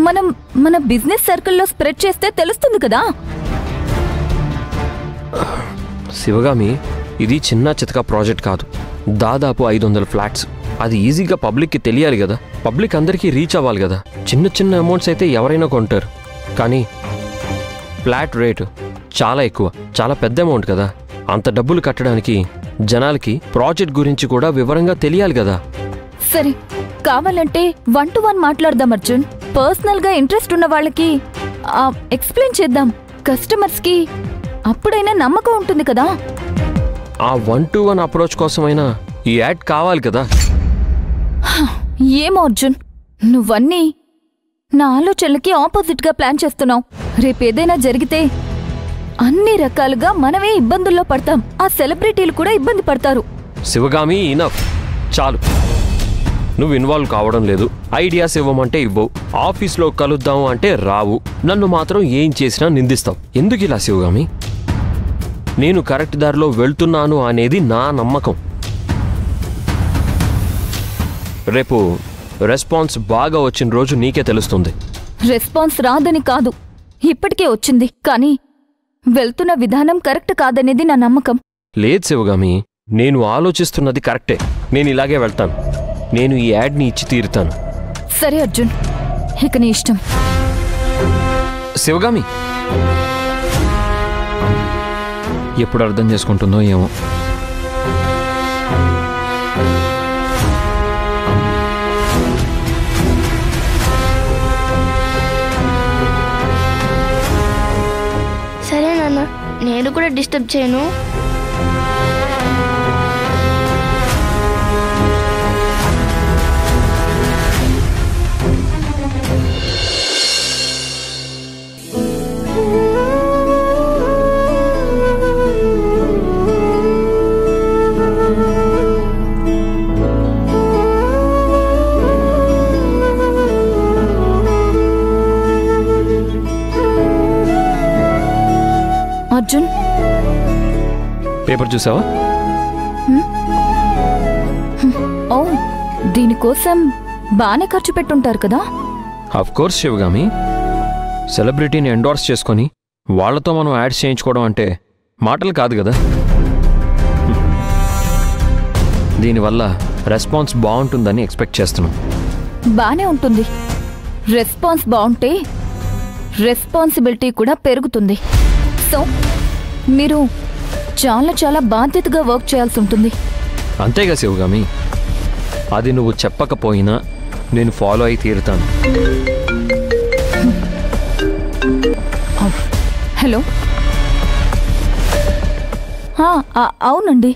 మనం మన బిజినెస్ సర్కిల్లో స్ప్రెడ్ చేస్తే తెలుస్తుంది కదా. శివగామి, ఇది చిన్న చితక ప్రాజెక్ట్ కాదు, దాదాపు 500 ఫ్లాట్స్. అది ఈజీగా పబ్లిక్కి తెలియాలి కదా, పబ్లిక్ అందరికీ రీచ్ అవ్వాలి కదా. చిన్న చిన్న అమౌంట్స్ అయితే ఎవరైనా కొంటారు, కానీ ఫ్లాట్ రేటు చాలా ఎక్కువ, చాలా పెద్ద అమౌంట్ కదా. అంత డబ్బులు కట్టడానికి జనాలకి ప్రాజెక్ట్ గురించి కూడా వివరంగా తెలియాలి కదా. సరే, కావాలంటే 1-to-1 మాట్లాడదాం అర్జున్. పర్సనల్గా ఇంట్రెస్ట్ ఉన్న వాళ్ళకి ఎక్స్ప్లెయిన్ చేద్దాం. కస్టమర్స్కి అప్పుడైనా నమ్మకం ఉంటుంది కదా. ఆ 1-to-1 అప్రోచ్ కోసమైనా ఈ యాడ్ కావాలి కదా. ఏమో అర్జున్, నువ్వన్నీ నా ఆలోచనలకి ఆపోజిట్గా ప్లాన్ చేస్తున్నావు. రేపేదైనా జరిగితే అన్ని రకాలుగా మనమే ఇబ్బందుల్లో పడతాం, ఆ సెలబ్రిటీలు కూడా ఇబ్బంది పడతారు. శివగామి, ఇనఫ్, చాలు. నువ్వు ఇన్వాల్వ్ కావడం లేదు, ఐడియాస్ ఇవ్వమంటే ఇవ్వవు, ఆఫీస్లో కలుద్దాము అంటే రావు, నన్ను మాత్రం ఏం చేసినా నిందిస్తావు. ఎందుకు ఇలా శివగామి? నేను కరెక్ట్ దారిలో వెళ్తున్నాను అనేది నా నమ్మకం. రేపు రెస్పాన్స్ బాగా వచ్చిన రోజు నీకే తెలుస్తుంది. రెస్పాన్స్ రాదని కాదు, ఇప్పటికే వచ్చింది. కానీ వెళ్తున్న విధానం కరెక్ట్ కాదనేది నా నమ్మకం. లేదు శివగామి, నేను ఆలోచిస్తున్నది కరెక్టే. నేను ఇలాగే వెళ్తాను. నేను ఈ యాడ్ని ఇచ్చి తీరుతాను. సరే అర్జున్, ఇక నీ ఇష్టం. శివగామి ఎప్పుడు అర్థం చేసుకుంటుందో ఏమో. సరే నాన్న, నేను కూడా డిస్టర్బ్ చేయను. అర్జున్, పేపర్ చూసావా? ఓ, దీనికోసం బానే ఖర్చు పెట్టుంటారు కదా. ఆఫ్ కోర్స్ శివగామి, సెలబ్రిటీని ఎండోర్స్ చేసుకొని వాళ్లతో మనం యాడ్స్ చేయించుకోవడం అంటే మాటలు కాదు కదా. దీనివల్ల రెస్పాన్స్ బాగుంటుందని ఎక్స్పెక్ట్ చేస్తున్నాం. బానే ఉంటుంది. రెస్పాన్స్ బాగుంటే రెస్పాన్సిబిలిటీ కూడా పెరుగుతుంది. సో మీరు చాలా చాలా బాధ్యతగా వర్క్ చేయాల్సి ఉంటుంది. అంతేగా శివగామి, అది నువ్వు చెప్పకపోయినా నేను ఫాలో అయి తీరుతాను. హలో, అవునండి,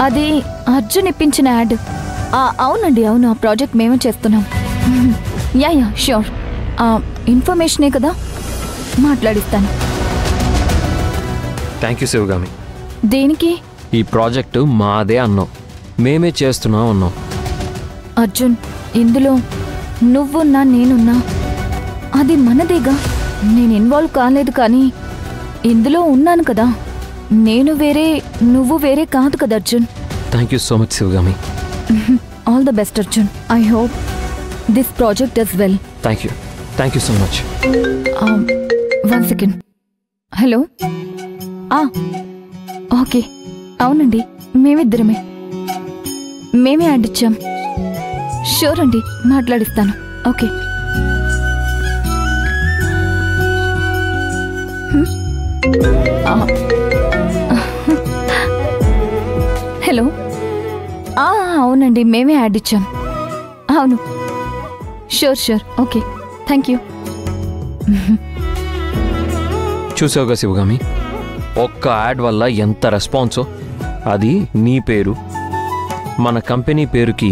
అది అర్జున్ ఇప్పించిన యాడ్. అవునండి, అవును, ఆ ప్రాజెక్ట్ మేమే చేస్తున్నాం. Yeah sure. ఇన్ఫర్మేషనే కదా, మాట్లాడిస్తాను. Thank you Sivagami. దేనికి? ఈ ప్రాజెక్టు మాదే అన్నావు, మేమే చేస్తున్నాం అన్నావు. అర్జున్, ఇందులో నువ్వున్నా నేనున్నా అది మనదేగా. నేను ఇన్వాల్వ్ కాలేదు, కానీ ఇందులో ఉన్నాను కదా. నేను వేరే, నువ్వు వేరే కాదు కదా Arjun. Thank you so much Sivagami. All the best Arjun. I hope this project does well. Thank you so much. 1 second. Hello, okay, అవునండి, మేమిద్దరమే యాడ్ ఇచ్చాం. షూర్ అండి, మాట్లాడిస్తాను. ఓకే. హలో, అవునండి, మేమే యాడ్ ఇచ్చాం. అవును, షూర్. Okay, thank you. చూసావుగా శివగామి, ఒక్క యాడ్ వల్ల ఎంత రెస్పాన్సో. అది నీ పేరు, మన కంపెనీ పేరుకి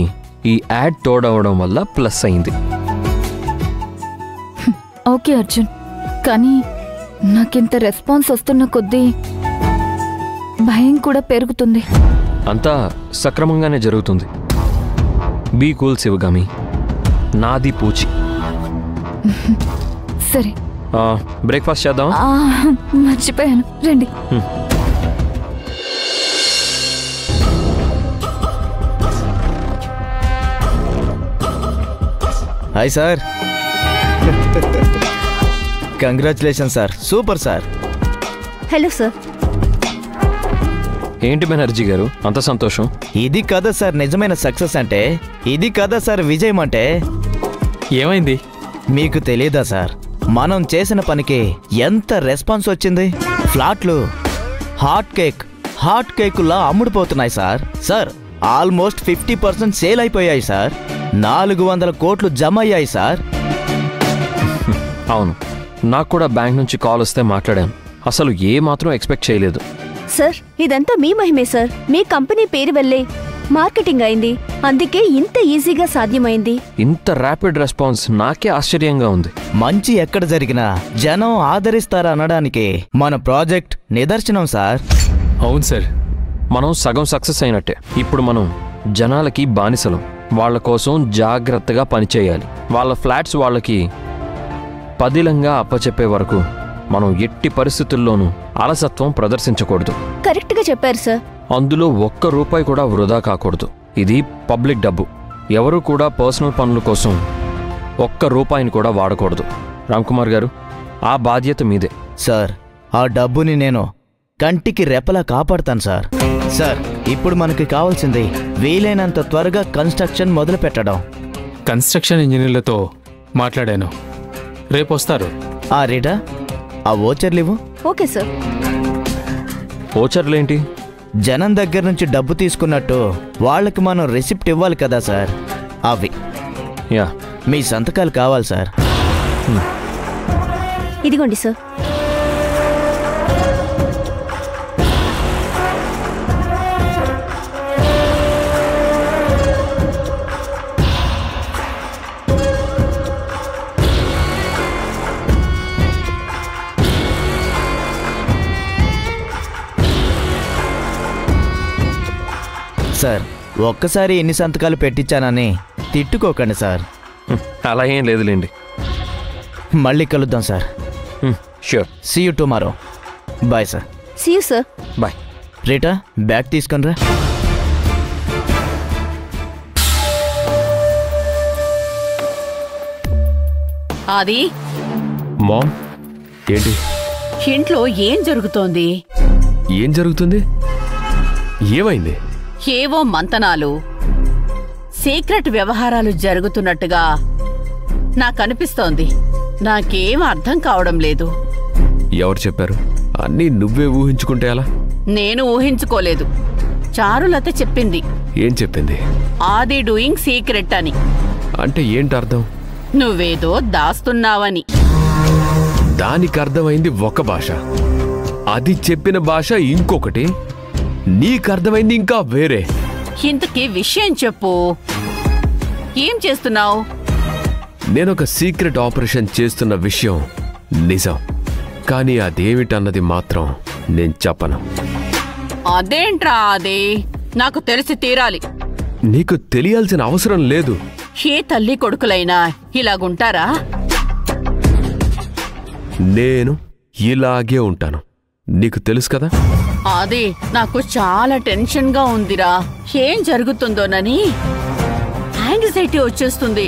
ఈ యాడ్ తోడవడం వల్ల ప్లస్ అయింది. ఓకే అర్జున్, కానీ నాకింత రెస్పాన్స్ వస్తున్న కొద్దీ భయం కూడా పెరుగుతుంది. అంతా సక్రమంగానే జరుగుతుంది. బీ కూల్ శివగామి, నాది పూచి. సరే, బ్రేక్ఫాస్ట్ చేద్దాం. మర్చిపోయాను, రండి. Hi sir. Congratulation sir, super sir. Hello sir. ఏంటి బెనర్జీ గారు అంత సంతోషం? ఇది కదా సార్ నిజమైన సక్సెస్ అంటే, ఇది కదా సార్ విజయం అంటే. ఏమైంది? మీకు తెలియదా సార్, మనం చేసిన పనికి ఎంత రెస్పాన్స్ వచ్చింది? ఫ్లాట్లు హాట్ కేకులా అమ్ముడుపోతున్నాయి సార్. సార్ ఆల్మోస్ట్ 50% సేల్ అయిపోయాయి సార్. 400 కోట్లు జమ అయ్యాయి సార్. అవును, నాకు కూడా బ్యాంక్ నుంచి కాల్ వస్తే మాట్లాడాను. అసలు ఏ మాత్రం ఎక్స్పెక్ట్ చేయలేదు. సార్ ఇదంతా మీ మహిమే సార్. మీ కంపెనీ పేరు వల్లే మార్కెటింగ్ అయింది, అందుకే ఇంత ఈజీగా సాధ్యమైంది. ఇంత ర్యాపిడ్ రెస్పాన్స్ నాకే ఆశ్చర్యంగా ఉంది. మంచి ఎక్కడ జరిగినా జనం ఆదరిస్తారా అనడానికి మన ప్రాజెక్ట్ నిదర్శనం సార్. అవును సార్, మనం సగం సక్సెస్ అయినట్టే. ఇప్పుడు మనం జనాలకి బానిసలం. వాళ్ళ కోసం జాగ్రత్తగా పనిచేయాలి. వాళ్ళ ఫ్లాట్స్ వాళ్ళకి పదిలంగా అప్పచెప్పే వరకు మనం ఎట్టి పరిస్థితుల్లోనూ అలసత్వం ప్రదర్శించకూడదు. కరెక్ట్గా చెప్పారు సార్. అందులో ఒక్క రూపాయి కూడా వృధా కాకూడదు. ఇది పబ్లిక్ డబ్బు. ఎవరు కూడా పర్సనల్ పనుల కోసం ఒక్క రూపాయిని కూడా వాడకూడదు. రామ్కుమార్ గారు, ఆ బాధ్యత మీదే. సార్ ఆ డబ్బుని నేను కంటికి రెప్పలా కాపాడుతాను సార్. సార్ ఇప్పుడు మనకి కావాల్సింది వీలైనంత త్వరగా కన్స్ట్రక్షన్ మొదలు పెట్టడం. కన్స్ట్రక్షన్ ఇంజనీర్లతో మాట్లాడాను, రేపు వస్తారు. ఆ రీటా, ఆ ఓచర్లు ఇవ్వు. Okay sir. ఓచర్లేంటి? జనం దగ్గర నుంచి డబ్బు తీసుకున్నట్టు వాళ్ళకి మనం రిసిప్ట్ ఇవ్వాలి కదా సార్, అవి. యా, మీ సంతకాలు కావాలి సార్. ఇదిగోండి సార్. సార్ ఒక్కసారి ఎన్ని సంతకాలు పెట్టించానని తిట్టుకోకండి సార్. అలా ఏం లేదులేండి. మళ్ళీ కలుద్దాం sir. Sure. See you tomorrow. Bye sir. See you sir. Bye. Rita, bag తీసుకొనిరా. అది మామ్, ఏంటి? ఇంట్లో ఏం జరుగుతోంది? ఏం జరుగుతుంది? ఏమైంది? ఏవో మంతనాలు, సీక్రెట్ వ్యవహారాలు జరుగుతున్నట్టుగా నాకనిపిస్తోంది. నాకేం అర్థం కావడం లేదు. ఎవరు చెప్పారు? అన్నీ నువ్వే ఊహించుకుంటే అలా? నేను ఊహించుకోలేదు, చారులత చెప్పింది. ఏం చెప్పింది? ఆది డూయింగ్ సీక్రెట్ అని. అంటే ఏంటి అర్థం? నువ్వేదో దాస్తున్నావని. దానికి అర్థమైంది ఒక భాష, అది చెప్పిన భాష ఇంకొకటి, నీకు అర్థమైంది ఇంకా వేరే. ఇంతకీ విషయం చెప్పు. ఏం చేస్తున్నావు? నేనొక సీక్రెట్ ఆపరేషన్ చేస్తున్న విషయం నిజం, కానీ అదేమిటన్నది మాత్రం నేను చెప్పను. అదేంట్రా అది? నాకు తెలిసి తీరాలి. నీకు తెలియాల్సిన అవసరం లేదు. ఏ తల్లి కొడుకులైనా ఇలాగుంటారా? నేను ఇలాగే ఉంటాను, నీకు తెలుసు కదా. అది నాకు చాలా టెన్షన్ గా ఉందిరా. ఏం జరుగుతుందోనని యాంగ్జైటీ వచ్చేస్తుంది.